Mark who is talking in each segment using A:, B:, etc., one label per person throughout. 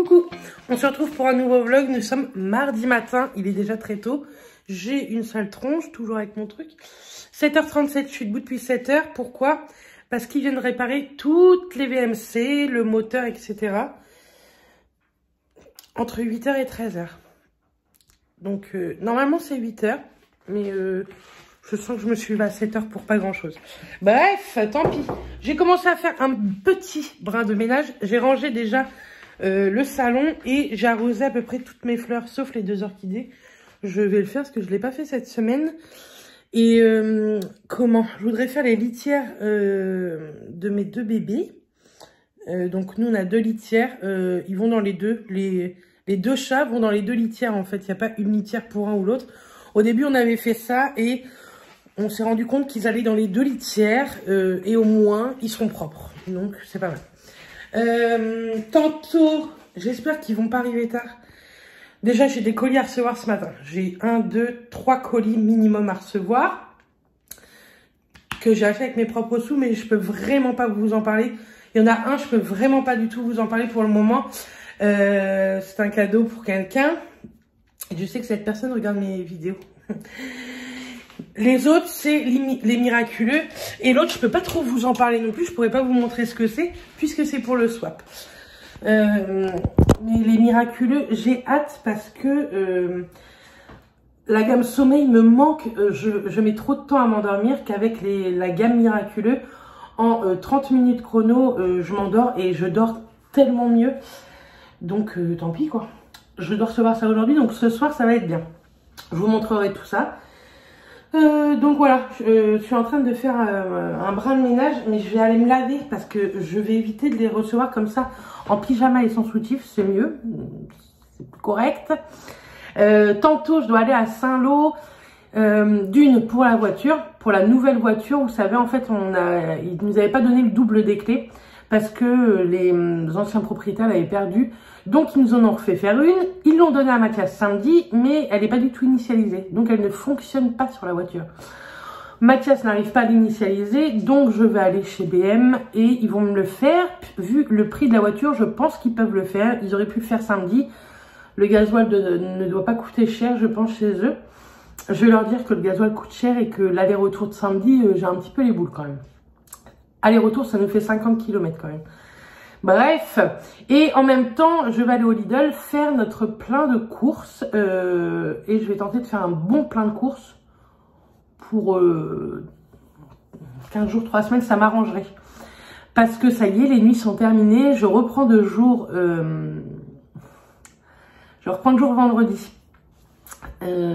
A: Coucou, on se retrouve pour un nouveau vlog. Nous sommes mardi matin, il est déjà très tôt. J'ai une sale tronche, toujours avec mon truc. 7h37, je suis debout depuis 7h. Pourquoi? Parce qu'ils viennent réparer toutes les VMC, le moteur, etc. Entre 8h et 13h. Donc, normalement, c'est 8h. Mais je sens que je me suis levée à 7h pour pas grand-chose. Bref, tant pis. J'ai commencé à faire un petit brin de ménage. J'ai rangé déjà le salon et j'ai arrosé à peu près toutes mes fleurs, sauf les 2 orchidées. Je vais le faire parce que je ne l'ai pas fait cette semaine. Et comment? Je voudrais faire les litières de mes 2 bébés. Donc nous, on a 2 litières. Ils vont dans les deux. Les 2 chats vont dans les 2 litières, en fait. Il n'y a pas une litière pour un ou l'autre. Au début, on avait fait ça et on s'est rendu compte qu'ils allaient dans les 2 litières. Et au moins, ils seront propres. Donc, c'est pas mal. Tantôt, j'espère qu'ils vont pas arriver tard. Déjà, j'ai des colis à recevoir ce matin. J'ai 1, 2, 3 colis minimum à recevoir. Que j'ai acheté avec mes propres sous, mais je peux vraiment pas vous en parler. Il y en a un, je peux vraiment pas du tout vous en parler pour le moment. C'est un cadeau pour quelqu'un. Et je sais que cette personne regarde mes vidéos. Les autres, c'est les miraculeux. Et l'autre, je peux pas trop vous en parler non plus. Je pourrais pas vous montrer ce que c'est, puisque c'est pour le swap. Mais les miraculeux, j'ai hâte parce que la gamme sommeil me manque. Je mets trop de temps à m'endormir qu'avec la gamme miraculeux, en 30 minutes chrono, je m'endors et je dors tellement mieux. Donc tant pis quoi. Je dois recevoir ça aujourd'hui, donc ce soir ça va être bien. Je vous montrerai tout ça. Donc voilà, je suis en train de faire un brin de ménage, mais je vais aller me laver parce que je vais éviter de les recevoir comme ça en pyjama et sans soutif, c'est mieux, c'est plus correct. Tantôt je dois aller à Saint-Lô, d'une pour la voiture, pour la nouvelle voiture. Vous savez, en fait, ils nous avaient pas donné le double des clés parce que les anciens propriétaires l'avaient perdu. Donc, ils nous en ont refait faire une. Ils l'ont donnée à Mathias samedi, mais elle n'est pas du tout initialisée. Donc, elle ne fonctionne pas sur la voiture. Mathias n'arrive pas à l'initialiser, donc je vais aller chez BM et ils vont me le faire. Vu le prix de la voiture, je pense qu'ils peuvent le faire. Ils auraient pu le faire samedi. Le gasoil ne doit pas coûter cher, je pense, chez eux. Je vais leur dire que le gasoil coûte cher et que l'aller-retour de samedi, j'ai un petit peu les boules quand même. Aller-retour, ça nous fait 50 km quand même. Bref, et en même temps, je vais aller au Lidl faire notre plein de courses et je vais tenter de faire un bon plein de courses pour 15 jours, 3 semaines, ça m'arrangerait. Parce que ça y est, les nuits sont terminées, je reprends 2 jours, je reprends le jour vendredi. Je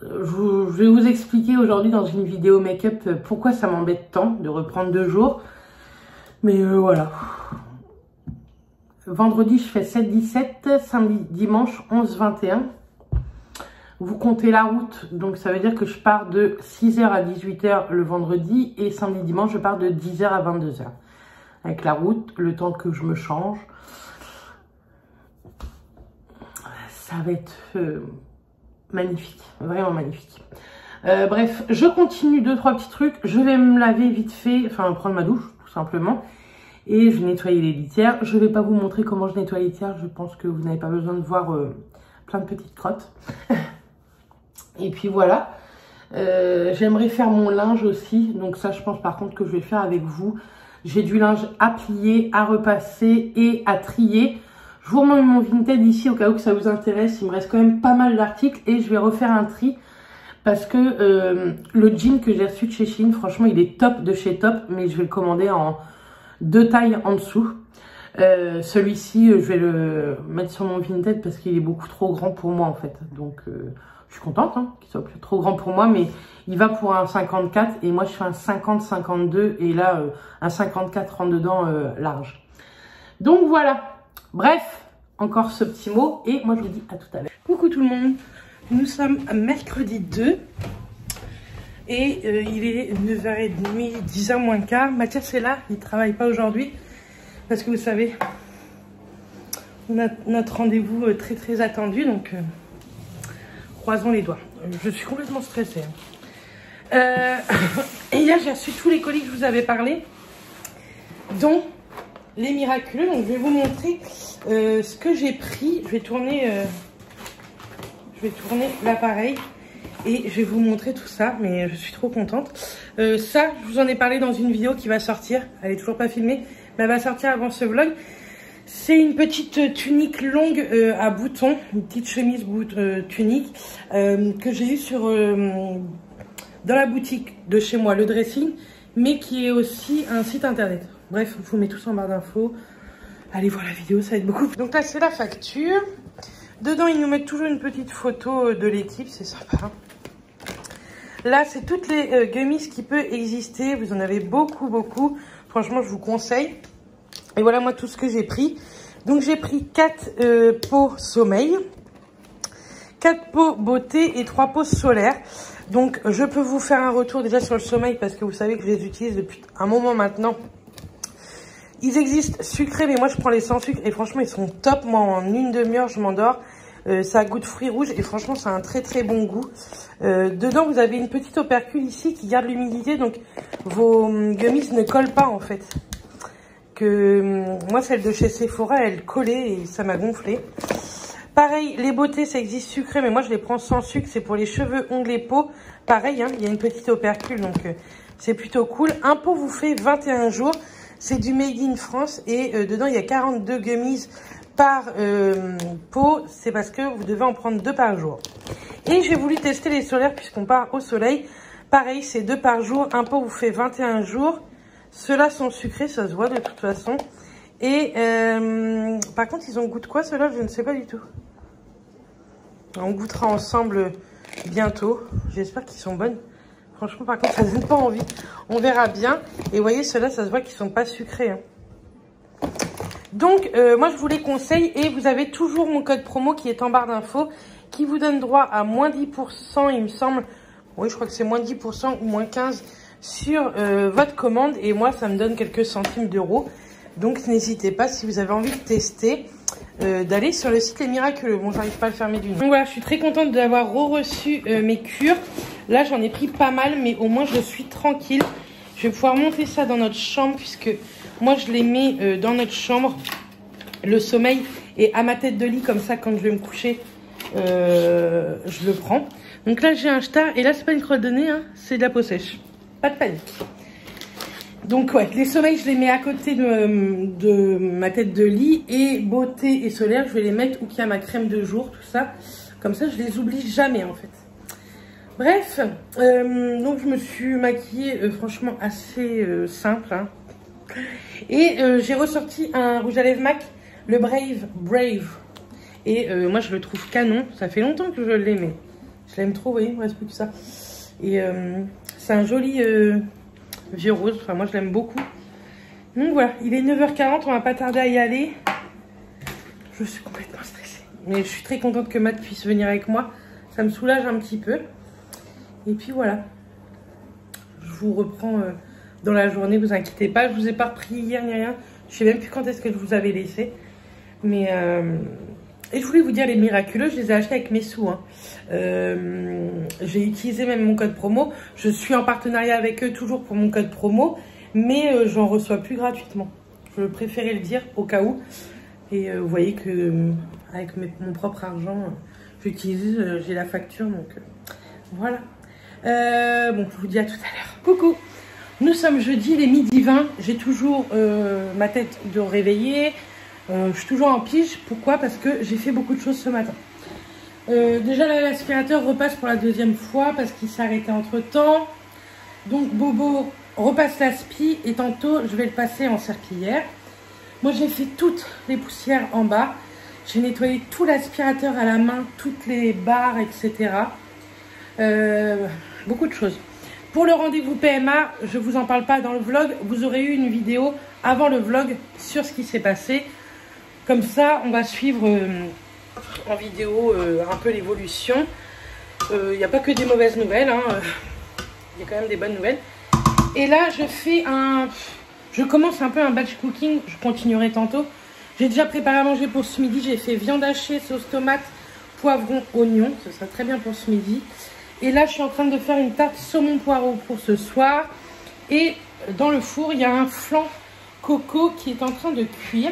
A: vais vous expliquer aujourd'hui dans une vidéo make-up pourquoi ça m'embête tant de reprendre 2 jours. Mais voilà. Vendredi, je fais 7-17. Samedi, dimanche, 11-21. Vous comptez la route. Donc, ça veut dire que je pars de 6h à 18h le vendredi. Et samedi, dimanche, je pars de 10h à 22h. Avec la route, le temps que je me change. Ça va être magnifique. Vraiment magnifique. Bref, je continue 2-3 petits trucs. Je vais me laver vite fait. Enfin, prendre ma douche. Simplement, et je vais nettoyer les litières. Je vais pas vous montrer comment je nettoie les litières, je pense que vous n'avez pas besoin de voir plein de petites crottes. Et puis voilà, j'aimerais faire mon linge aussi, donc ça je pense par contre que je vais le faire avec vous. J'ai du linge à plier, à repasser et à trier. Je vous remets mon Vinted ici au cas où que ça vous intéresse, il me reste quand même pas mal d'articles et je vais refaire un tri. Parce que le jean que j'ai reçu de chez Shein, franchement, il est top de chez Top. Mais je vais le commander en 2 tailles en dessous. Celui-ci, je vais le mettre sur mon Vinted parce qu'il est beaucoup trop grand pour moi, en fait. Donc, je suis contente hein, qu'il soit plus trop grand pour moi. Mais il va pour un 54 et moi, je fais un 50-52. Et là, un 54 rentre dedans large. Donc, voilà. Bref, encore ce petit mot. Et moi, je vous dis à tout à l'heure. Coucou tout le monde. Nous sommes mercredi 2 et il est 9h30, 10h moins le quart. Mathias est là, il ne travaille pas aujourd'hui parce que vous savez, on a notre rendez-vous très attendu, donc croisons les doigts. Je suis complètement stressée. Et hier, j'ai reçu tous les colis que je vous avais parlé, dont les miraculeux. Donc je vais vous montrer ce que j'ai pris. Je vais tourner l'appareil et je vais vous montrer tout ça, mais je suis trop contente. Ça, je vous en ai parlé dans une vidéo qui va sortir. Elle est toujours pas filmée, mais elle va sortir avant ce vlog. C'est une petite tunique longue à boutons, une petite chemise tunique que j'ai eue dans la boutique de chez moi, le dressing, mais qui est aussi un site internet. Bref, je vous mets tout ça en barre d'infos. Allez voir la vidéo, ça va être beaucoup. Donc là, c'est la facture. Dedans, ils nous mettent toujours une petite photo de l'équipe, c'est sympa. Là, c'est toutes les gummies qui peuvent exister. Vous en avez beaucoup, beaucoup. Franchement, je vous conseille. Et voilà, moi, tout ce que j'ai pris. Donc, j'ai pris 4 pots sommeil, 4 pots beauté et 3 pots solaires. Donc, je peux vous faire un retour déjà sur le sommeil parce que vous savez que je les utilise depuis un moment maintenant. Ils existent sucrés, mais moi, je prends les sans sucre. Et franchement, ils sont top. Moi, en une demi-heure, je m'endors. Ça a goût de fruits rouges et franchement, ça a un très, très bon goût. Dedans, vous avez une petite opercule ici qui garde l'humidité. Donc, vos gummies ne collent pas, en fait. Moi, celle de chez Sephora, elle collait et ça m'a gonflé. Pareil, les beautés, ça existe sucré, mais moi, je les prends sans sucre. C'est pour les cheveux, ongles et peau. Pareil, hein, il y a une petite opercule, donc c'est plutôt cool. Un pot vous fait 21 jours. C'est du Made in France et dedans, il y a 42 gummies par pot. C'est parce que vous devez en prendre 2 par jour. Et j'ai voulu tester les solaires puisqu'on part au soleil. Pareil, c'est 2 par jour. Un pot vous fait 21 jours. Ceux-là sont sucrés, ça se voit de toute façon. Et par contre, ils ont goût de quoi ceux-là? Je ne sais pas du tout. On goûtera ensemble bientôt. J'espère qu'ils sont bonnes. Franchement, par contre, ça donne pas envie. On verra bien. Et vous voyez, ceux-là, ça se voit qu'ils sont pas sucrés. Hein. Donc, moi, je vous les conseille. Et vous avez toujours mon code promo qui est en barre d'infos, qui vous donne droit à moins 10%, il me semble. Oui, je crois que c'est moins 10% ou moins 15% sur votre commande. Et moi, ça me donne quelques centimes d'euros. Donc, n'hésitez pas, si vous avez envie de tester, d'aller sur le site Les Miraculeux. Bon, j'arrive pas à le fermer du nom. Donc voilà, je suis très contente d'avoir reçu mes cures. Là, j'en ai pris pas mal, mais au moins, je suis tranquille. Je vais pouvoir monter ça dans notre chambre, puisque moi, je les mets dans notre chambre. Le sommeil est à ma tête de lit, comme ça, quand je vais me coucher, je le prends. Donc là, j'ai un star, et là, c'est pas une crotte de nez, hein, c'est de la peau sèche. Pas de panique. Donc ouais, les sommeils, je les mets à côté de ma tête de lit. Et beauté et solaire, je vais les mettre où qu'il y a ma crème de jour, tout ça. Comme ça, je les oublie jamais, en fait. Bref, donc je me suis maquillée franchement assez simple. Hein. Et j'ai ressorti un rouge à lèvres MAC, le Brave. Et moi, je le trouve canon. Ça fait longtemps que je l'aimais. Je l'aime trop, vous voyez, il ne reste plus que ça. Et c'est un joli vieux rose. Enfin, moi, je l'aime beaucoup. Donc voilà, il est 9h40. On va pas tarder à y aller. Je suis complètement stressée. Mais je suis très contente que Matt puisse venir avec moi. Ça me soulage un petit peu. Et puis voilà. Je vous reprends dans la journée, vous inquiétez pas. Je vous ai pas repris hier ni rien. Je sais même plus quand est-ce que je vous avais laissé. Mais et je voulais vous dire, les miraculeux, je les ai achetés avec mes sous. Hein. J'ai utilisé même mon code promo. Je suis en partenariat avec eux toujours pour mon code promo. Mais j'en reçois plus gratuitement. Je préférais le dire au cas où. Et vous voyez que avec mon propre argent, j'utilise, j'ai la facture. Donc voilà. Bon, je vous dis à tout à l'heure. Coucou. Nous sommes jeudi, les midi 20. J'ai toujours ma tête de réveiller. Je suis toujours en pige. Pourquoi? Parce que j'ai fait beaucoup de choses ce matin. Déjà, l'aspirateur repasse pour la 2e fois parce qu'il s'est arrêté entre temps. Donc, Bobo repasse l'aspi et tantôt, je vais le passer en serpillière. Moi, j'ai fait toutes les poussières en bas. J'ai nettoyé tout l'aspirateur à la main, toutes les barres, etc. Beaucoup de choses. Pour le rendez-vous PMA, je ne vous en parle pas dans le vlog. Vous aurez eu une vidéo avant le vlog sur ce qui s'est passé. Comme ça, on va suivre en vidéo un peu l'évolution. Il n'y a pas que des mauvaises nouvelles. Hein. Il y a quand même des bonnes nouvelles. Et là, je commence un peu un batch cooking. Je continuerai tantôt. J'ai déjà préparé à manger pour ce midi. J'ai fait viande hachée, sauce tomate, poivron, oignon. Ce sera très bien pour ce midi. Et là, je suis en train de faire une tarte saumon poireau pour ce soir. Et dans le four, il y a un flan coco qui est en train de cuire.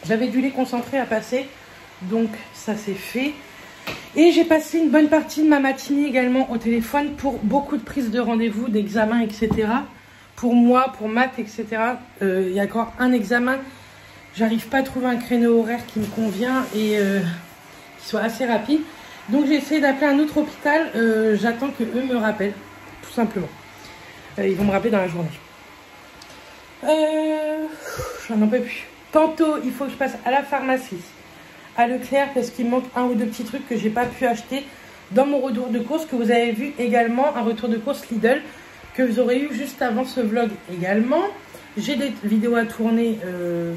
A: J'avais du lait concentré à passer, donc ça c'est fait. Et j'ai passé une bonne partie de ma matinée également au téléphone pour beaucoup de prises de rendez-vous, d'examens, etc. Pour moi, pour maths, etc. Il y a encore un examen. J'arrive pas à trouver un créneau horaire qui me convient et qui soit assez rapide. Donc j'ai essayé d'appeler un autre hôpital. J'attends que eux me rappellent, tout simplement. Ils vont me rappeler dans la journée. J'en peux plus. Tantôt, il faut que je passe à la pharmacie, à Leclerc, parce qu'il me manque un ou deux petits trucs que j'ai pas pu acheter dans mon retour de course, que vous avez vu également, un retour de course Lidl, que vous aurez eu juste avant ce vlog également. J'ai des vidéos à tourner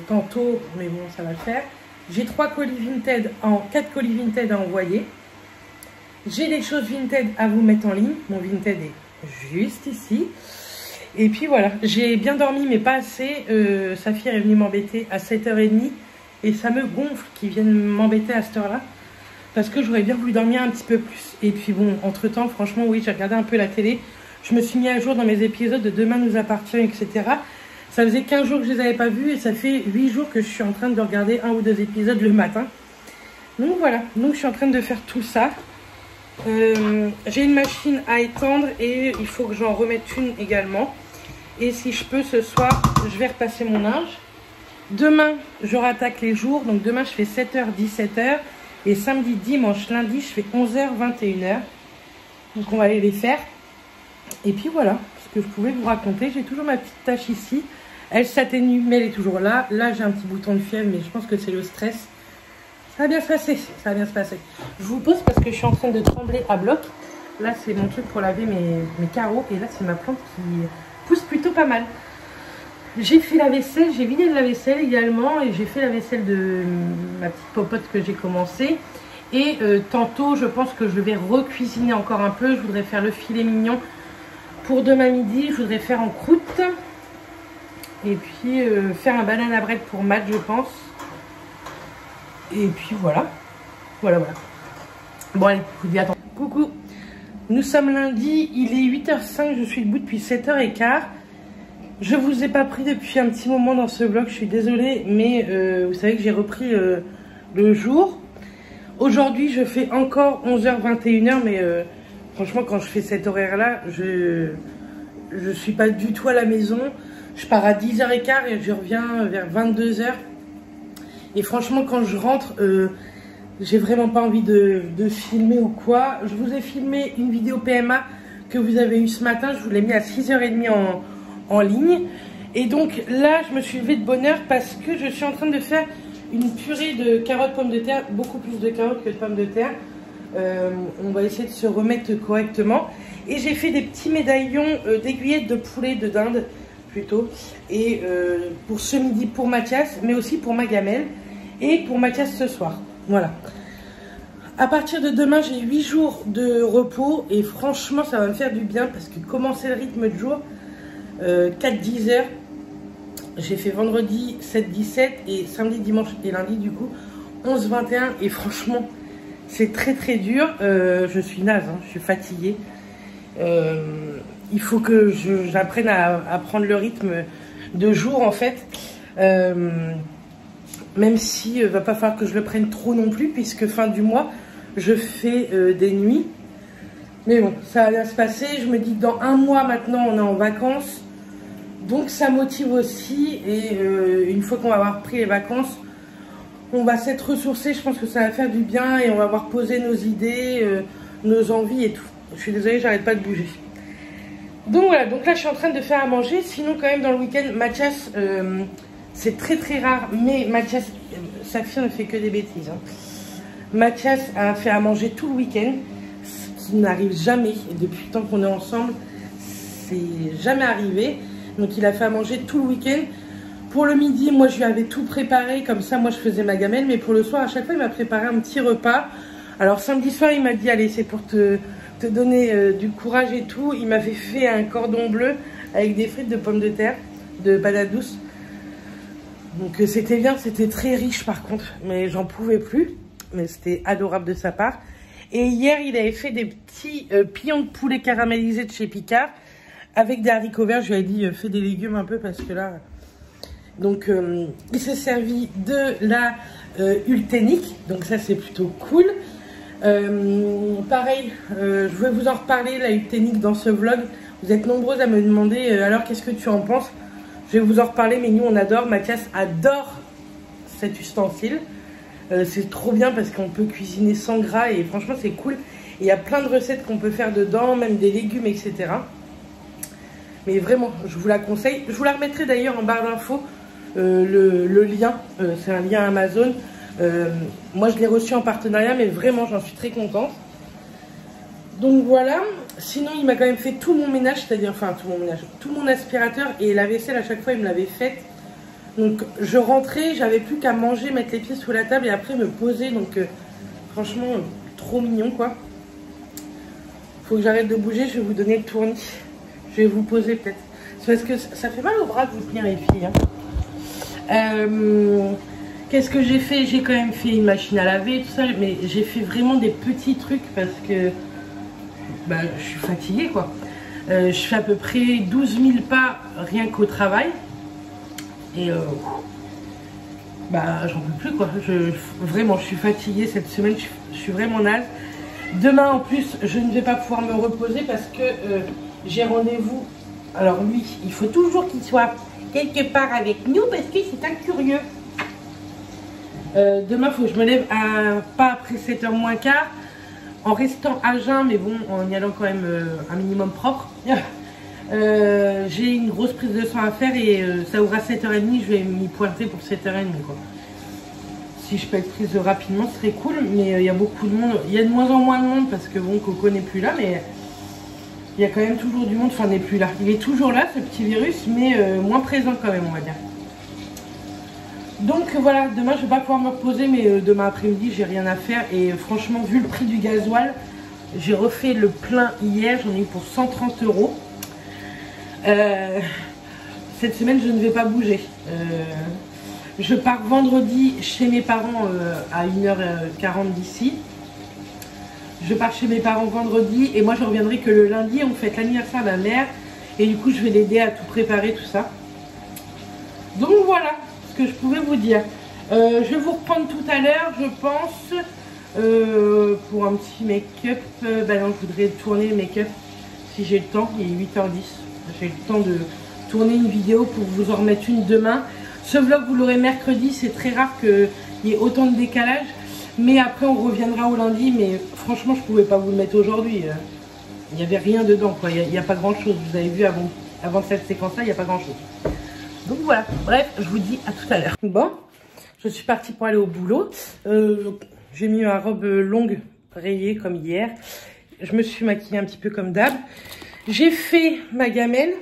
A: tantôt, mais bon, ça va le faire. J'ai 4 colis Vinted à envoyer. J'ai des choses Vinted à vous mettre en ligne. Mon Vinted est juste ici. Et puis voilà, j'ai bien dormi, mais pas assez. Saphir est venue m'embêter à 7h30. Et ça me gonfle qu'ils viennent m'embêter à cette heure-là. Parce que j'aurais bien voulu dormir un petit peu plus. Et puis bon, entre-temps, franchement, oui, j'ai regardé un peu la télé. Je me suis mis à jour dans mes épisodes de Demain nous appartient, etc. Ça faisait 15 jours que je les avais pas vus. Et ça fait 8 jours que je suis en train de regarder un ou deux épisodes le matin. Donc voilà, donc je suis en train de faire tout ça. J'ai une machine à étendre et il faut que j'en remette une également. Et si je peux ce soir, je vais repasser mon linge. Demain, je rattaque les jours. Donc demain, je fais 7h, 17h. Et samedi, dimanche, lundi, je fais 11h, 21h. Donc on va aller les faire. Et puis voilà, ce que je pouvais vous raconter. J'ai toujours ma petite tache ici. Elle s'atténue, mais elle est toujours là. Là, j'ai un petit bouton de fièvre, mais je pense que c'est le stress. Ça va bien se passer, ça va bien se passer. Je vous pose parce que je suis en train de trembler à bloc. Là, c'est mon truc pour laver mes carreaux. Et là, c'est ma plante qui pousse plutôt pas mal. J'ai fait la vaisselle, j'ai vidé de la vaisselle également. Et j'ai fait la vaisselle de ma petite popote que j'ai commencé. Et tantôt, je pense que je vais recuisiner encore un peu. Je voudrais faire le filet mignon pour demain midi. Je voudrais faire en croûte. Et puis, faire un banana bread pour Matt, je pense. Et puis voilà. Voilà. Bon allez, je vous dis attends. Coucou. Nous sommes lundi, il est 8h05, je suis debout depuis 7h15. Je vous ai pas pris depuis un petit moment dans ce vlog, je suis désolée, mais vous savez que j'ai repris le jour. Aujourd'hui, je fais encore 11h, 21h, mais franchement, quand je fais cet horaire-là, je suis pas du tout à la maison. Je pars à 10h15 et je reviens vers 22h. Et franchement, quand je rentre, j'ai vraiment pas envie de filmer ou quoi. Je vous ai filmé une vidéo PMA que vous avez eue ce matin. Je vous l'ai mis à 6h30 en ligne. Et donc là, je me suis levée de bonne heure parce que je suis en train de faire une purée de carottes, pommes de terre. Beaucoup plus de carottes que de pommes de terre. On va essayer de se remettre correctement. Et j'ai fait des petits médaillons d'aiguillettes de poulet, de dinde plutôt. Et pour ce midi, pour Mathias, mais aussi pour ma gamelle. Et pour Mathias ce soir. Voilà. À partir de demain, j'ai 8 jours de repos. Et franchement, ça va me faire du bien. Parce que commencer le rythme de jour, 4-10 heures. J'ai fait vendredi 7-17. Et samedi, dimanche et lundi du coup 11-21. Et franchement, c'est très très dur. Je suis naze, hein, je suis fatiguée. Il faut que j'apprenne à prendre le rythme de jour en fait. Même si va pas falloir que je le prenne trop non plus, puisque fin du mois, je fais des nuits. Mais bon, ça va bien se passer. Je me dis que dans un mois maintenant, on est en vacances. Donc ça motive aussi. Et une fois qu'on va avoir pris les vacances, on va s'être ressourcé. Je pense que ça va faire du bien et on va avoir posé nos idées, nos envies et tout. Je suis désolée, j'arrête pas de bouger. Donc voilà, donc là je suis en train de faire à manger. Sinon quand même dans le week-end, Mathias... c'est très très rare, mais Mathias, sa fille ne fait que des bêtises. Hein. Mathias a fait à manger tout le week-end, ce qui n'arrive jamais. Et depuis le temps qu'on est ensemble, c'est jamais arrivé. Donc il a fait à manger tout le week-end. Pour le midi, moi je lui avais tout préparé, comme ça moi je faisais ma gamelle. Mais pour le soir, à chaque fois, il m'a préparé un petit repas. Alors samedi soir, il m'a dit, allez, c'est pour te donner du courage et tout. Il m'avait fait un cordon bleu avec des frites de pommes de terre, de patates douces. Donc c'était bien, c'était très riche par contre, mais j'en pouvais plus. Mais c'était adorable de sa part. Et hier, il avait fait des petits pilons de poulet caramélisés de chez Picard avec des haricots verts. Je lui ai dit, fais des légumes un peu parce que là, Donc il s'est servi de la Ultenic, donc ça c'est plutôt cool. Pareil, je vais vous en reparler, la Ultenic, dans ce vlog. Vous êtes nombreuses à me demander alors qu'est-ce que tu en penses. Je vais vous en reparler, mais nous on adore, Mathias adore cet ustensile. C'est trop bien parce qu'on peut cuisiner sans gras et franchement c'est cool. Et il y a plein de recettes qu'on peut faire dedans, même des légumes, etc. Mais vraiment, je vous la conseille. Je vous la remettrai d'ailleurs en barre d'infos, le lien. C'est un lien Amazon. Moi je l'ai reçu en partenariat, mais vraiment j'en suis très contente. Donc voilà. Sinon il m'a quand même fait tout mon ménage, c'est-à-dire, enfin tout mon ménage, tout mon aspirateur et la vaisselle à chaque fois il me l'avait faite. Donc je rentrais, j'avais plus qu'à manger, mettre les pieds sous la table et après me poser. Donc franchement, trop mignon quoi. Faut que j'arrête de bouger, je vais vous donner le tournis. Je vais vous poser peut-être. C'est parce que ça fait mal au bras de vous tenir les filles. Hein. Qu'est-ce que j'ai fait? J'ai quand même fait une machine à laver, tout ça. Mais j'ai fait vraiment des petits trucs parce que bah, je suis fatiguée quoi. Je fais à peu près 12 000 pas rien qu'au travail. Et bah j'en peux plus quoi. Vraiment je suis fatiguée cette semaine, je suis vraiment naze. Demain en plus je ne vais pas pouvoir me reposer parce que j'ai rendez-vous. Alors lui il faut toujours qu'il soit quelque part avec nous parce que c'est un curieux. Demain il faut que je me lève pas après 7h moins quart, en restant à jeun mais bon en y allant quand même un minimum propre. J'ai une grosse prise de sang à faire et ça ouvre à 7h30, je vais m'y pointer pour 7h30 quoi. Si je peux être prise rapidement ce serait cool, mais il y a beaucoup de monde, il y a de moins en moins de monde parce que bon Coco n'est plus là, mais il y a quand même toujours du monde, enfin n'est plus là, il est toujours là ce petit virus mais moins présent quand même on va dire. Donc voilà, demain je vais pas pouvoir me reposer mais demain après-midi j'ai rien à faire et franchement vu le prix du gasoil, j'ai refait le plein hier, j'en ai eu pour 130 €. Cette semaine je ne vais pas bouger. Je pars vendredi chez mes parents à 1h40 d'ici. Je pars chez mes parents vendredi et moi je reviendrai que le lundi. On fête l'anniversaire de ma mère et du coup je vais l'aider à tout préparer, tout ça. Donc voilà ce que je pouvais vous dire. Je vais vous reprendre tout à l'heure je pense pour un petit make-up. Bah non, je voudrais tourner le make-up si j'ai le temps. Il est 8h10. J'ai le temps de tourner une vidéo pour vous en remettre une demain. Ce vlog vous l'aurez mercredi, c'est très rare qu'il y ait autant de décalage. Mais après on reviendra au lundi, mais franchement je pouvais pas vous le mettre aujourd'hui. Il n'y avait rien dedans quoi, il n'y a pas grand chose. Vous avez vu avant cette séquence là, il n'y a pas grand chose. Donc voilà, bref, je vous dis à tout à l'heure. Bon, je suis partie pour aller au boulot. J'ai mis ma robe longue rayée comme hier. Je me suis maquillée un petit peu comme d'hab. J'ai fait ma gamelle,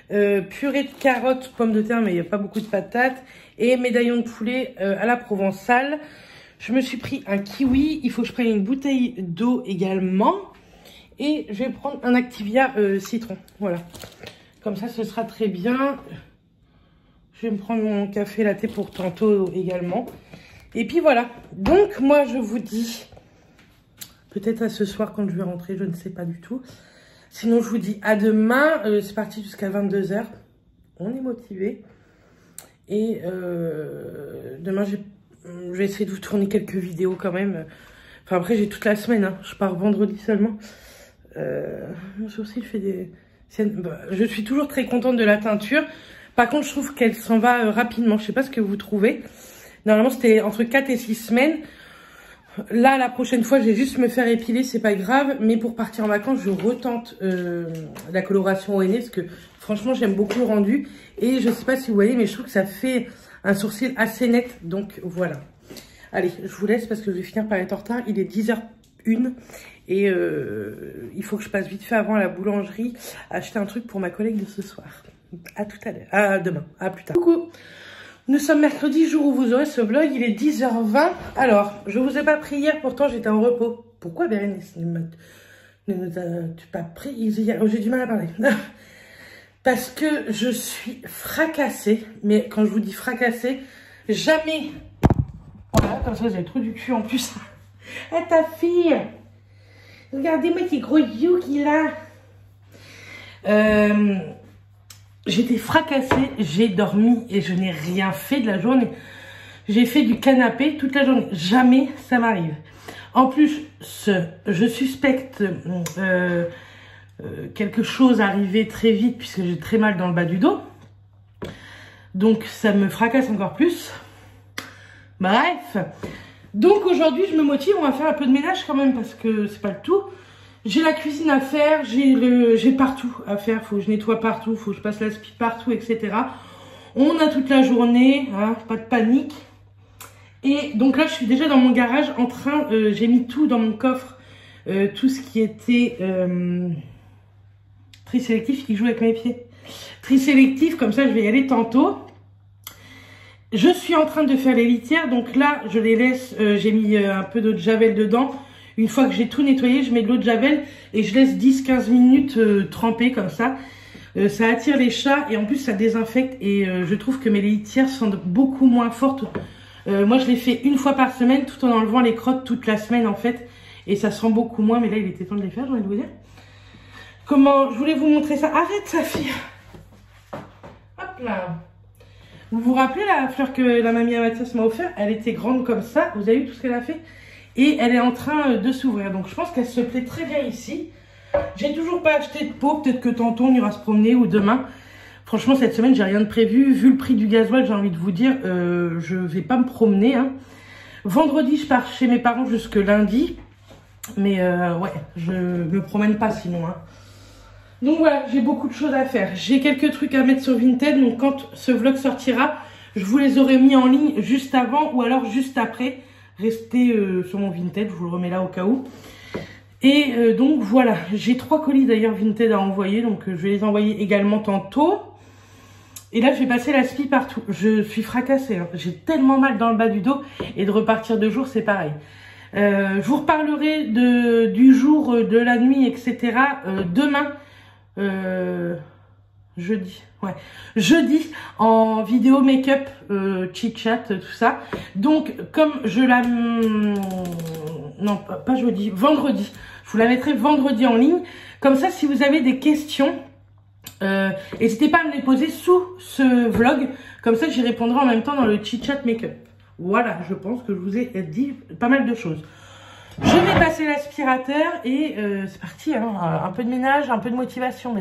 A: purée de carottes, pommes de terre, mais il n'y a pas beaucoup de patates, et médaillon de poulet à la provençale. Je me suis pris un kiwi, il faut que je prenne une bouteille d'eau également, et je vais prendre un Activia citron, voilà. Comme ça, ce sera très bien. Je vais me prendre mon café latte pour tantôt également. Et puis voilà, donc moi je vous dis, peut-être à ce soir quand je vais rentrer, je ne sais pas du tout. Sinon, je vous dis à demain. C'est parti jusqu'à 22h. On est motivé. Et demain, je vais essayer de vous tourner quelques vidéos quand même. Enfin, après, j'ai toute la semaine. Hein. Je pars vendredi seulement. Mon sourcil fait des... Je suis toujours très contente de la teinture. Par contre, je trouve qu'elle s'en va rapidement. Je sais pas ce que vous trouvez. Normalement, c'était entre 4 et 6 semaines. Là, la prochaine fois, je vais juste me faire épiler, c'est pas grave. Mais pour partir en vacances, je retente la coloration au henné parce que franchement, j'aime beaucoup le rendu. Et je sais pas si vous voyez, mais je trouve que ça fait un sourcil assez net. Donc voilà. Allez, je vous laisse parce que je vais finir par être en retard. Il est 10h01 et il faut que je passe vite fait avant à la boulangerie acheter un truc pour ma collègue de ce soir. À tout à l'heure. À demain. À plus tard. Coucou. Nous sommes mercredi, jour où vous aurez ce vlog, il est 10h20. Alors, je vous ai pas pris hier, pourtant j'étais en repos. Pourquoi Bérénice tu pas pris hier? J'ai du mal à parler. Parce que je suis fracassée. Mais quand je vous dis fracassée, jamais... Voilà, comme ça vous avez le trou du cul en plus. Ah, ta fille! Regardez-moi quel gros you qu'il a. j'étais fracassée, j'ai dormi et je n'ai rien fait de la journée. J'ai fait du canapé toute la journée. Jamais ça m'arrive. En plus, je suspecte quelque chose arriver très vite puisque j'ai très mal dans le bas du dos. Donc ça me fracasse encore plus. Bref. Donc aujourd'hui je me motive, on va faire un peu de ménage quand même parce que c'est pas le tout. J'ai la cuisine à faire, j'ai partout à faire, faut que je nettoie partout, faut que je passe l'aspi partout, etc. On a toute la journée, hein, pas de panique. Et donc là je suis déjà dans mon garage en train, j'ai mis tout dans mon coffre, tout ce qui était tri sélectif qui joue avec mes pieds. Tri sélectif, comme ça je vais y aller tantôt. Je suis en train de faire les litières, donc là je les laisse, j'ai mis un peu d'eau de javel dedans. Une fois que j'ai tout nettoyé, je mets de l'eau de javel et je laisse 10-15 minutes tremper comme ça. Ça attire les chats et en plus ça désinfecte et je trouve que mes litières sont beaucoup moins fortes. Moi je les fais une fois par semaine tout en enlevant les crottes toute la semaine en fait. Et ça sent beaucoup moins, mais là il était temps de les faire, j'ai envie de vous dire. Comment, je voulais vous montrer ça. Arrête Saphir. Hop là. Vous vous rappelez la fleur que la mamie à Mathias m'a offert? Elle était grande comme ça, vous avez vu tout ce qu'elle a fait? Et elle est en train de s'ouvrir, donc je pense qu'elle se plaît très bien ici. J'ai toujours pas acheté de pot, peut-être que tantôt on ira se promener ou demain. Franchement cette semaine j'ai rien de prévu, vu le prix du gasoil j'ai envie de vous dire, je vais pas me promener. Hein. Vendredi je pars chez mes parents jusque lundi, mais ouais, je me promène pas sinon. Hein. Donc voilà, j'ai beaucoup de choses à faire. J'ai quelques trucs à mettre sur Vinted. Donc quand ce vlog sortira, je vous les aurai mis en ligne juste avant ou alors juste après. Restez sur mon Vinted, je vous le remets là au cas où. Et donc voilà, j'ai 3 colis d'ailleurs Vinted à envoyer. Donc je vais les envoyer également tantôt. Et là je vais passer l'aspi partout. Je suis fracassée, hein. J'ai tellement mal dans le bas du dos. Et de repartir 2 jours c'est pareil. Je vous reparlerai du jour, de la nuit, etc. Demain. Jeudi, ouais, jeudi en vidéo make-up, chit-chat, tout ça. Donc comme je la, non pas jeudi, vendredi, je vous la mettrai vendredi en ligne. Comme ça, si vous avez des questions, n'hésitez pas à me les poser sous ce vlog. Comme ça, j'y répondrai en même temps dans le chit-chat make-up. Voilà, je pense que je vous ai dit pas mal de choses. Je vais passer l'aspirateur et c'est parti, hein, un peu de ménage, un peu de motivation.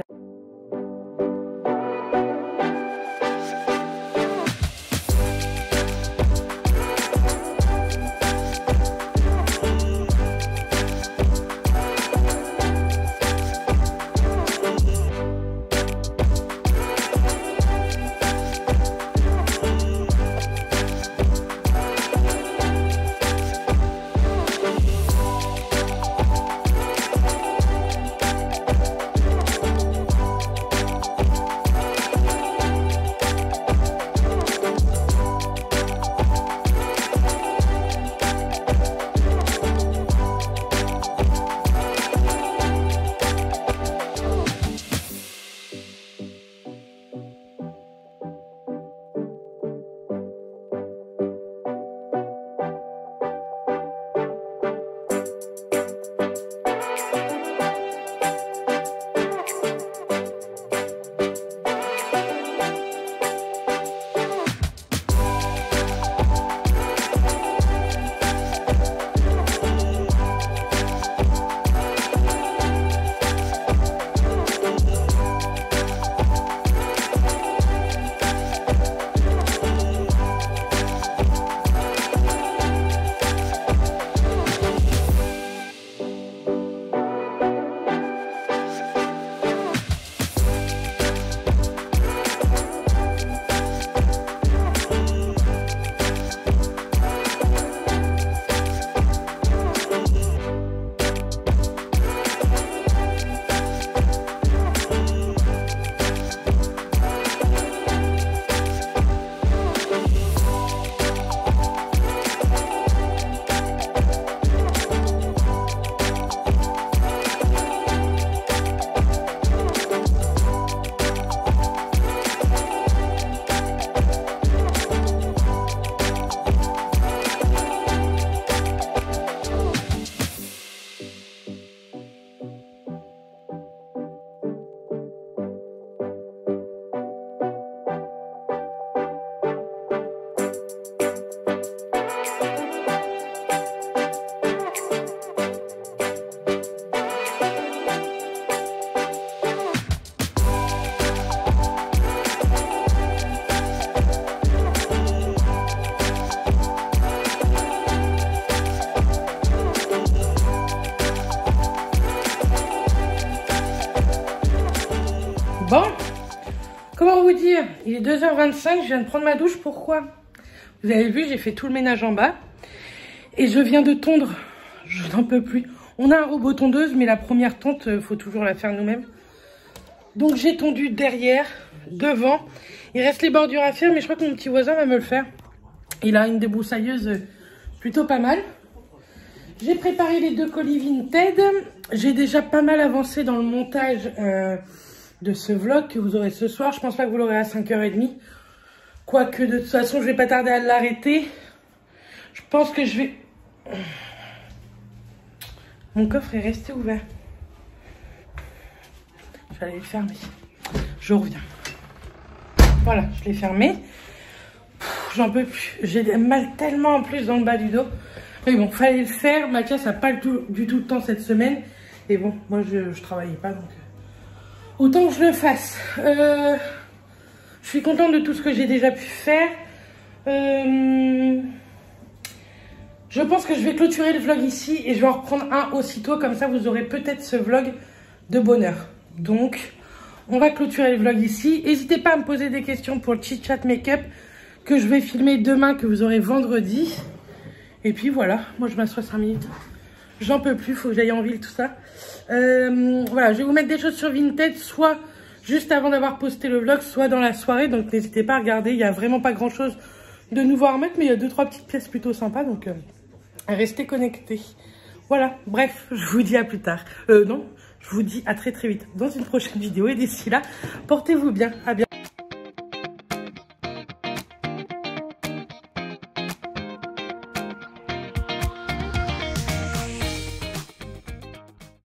A: il est 2h25, je viens de prendre ma douche. Pourquoi? Vous avez vu, j'ai fait tout le ménage en bas. Et je viens de tondre. Je n'en peux plus. On a un robot tondeuse, mais la première tonte, faut toujours la faire nous-mêmes. Donc j'ai tondu derrière, devant. Il reste les bordures à faire, mais je crois que mon petit voisin va me le faire. Il a une débroussailleuse plutôt pas mal. J'ai préparé les 2 colis Vinted. J'ai déjà pas mal avancé dans le montage de ce vlog que vous aurez ce soir. Je pense pas que vous l'aurez à 5h30. Quoique de toute façon, je vais pas tarder à l'arrêter. Je pense que je vais... Mon coffre est resté ouvert. Je vais aller le fermer. Je reviens. Voilà, je l'ai fermé. J'en peux plus. J'ai mal tellement en plus dans le bas du dos. Mais bon, fallait le faire. Mathias n'a pas du tout le temps cette semaine. Et bon, moi je travaillais pas, donc autant que je le fasse. Je suis contente de tout ce que j'ai déjà pu faire. Je pense que je vais clôturer le vlog ici et je vais en reprendre un aussitôt. Comme ça, vous aurez peut-être ce vlog de bonheur. Donc, on va clôturer le vlog ici. N'hésitez pas à me poser des questions pour le chit chat make-up que je vais filmer demain, que vous aurez vendredi. Et puis voilà, moi je m'assois 5 minutes. J'en peux plus, faut que j'aille en ville, tout ça. Voilà, je vais vous mettre des choses sur Vinted, soit juste avant d'avoir posté le vlog, soit dans la soirée. Donc n'hésitez pas à regarder, il n'y a vraiment pas grand chose de nouveau à remettre, mais il y a 2-3 petites pièces plutôt sympas, donc restez connectés. Voilà, bref, je vous dis à plus tard. Non, je vous dis à très vite dans une prochaine vidéo. Et d'ici là, portez-vous bien, à bientôt.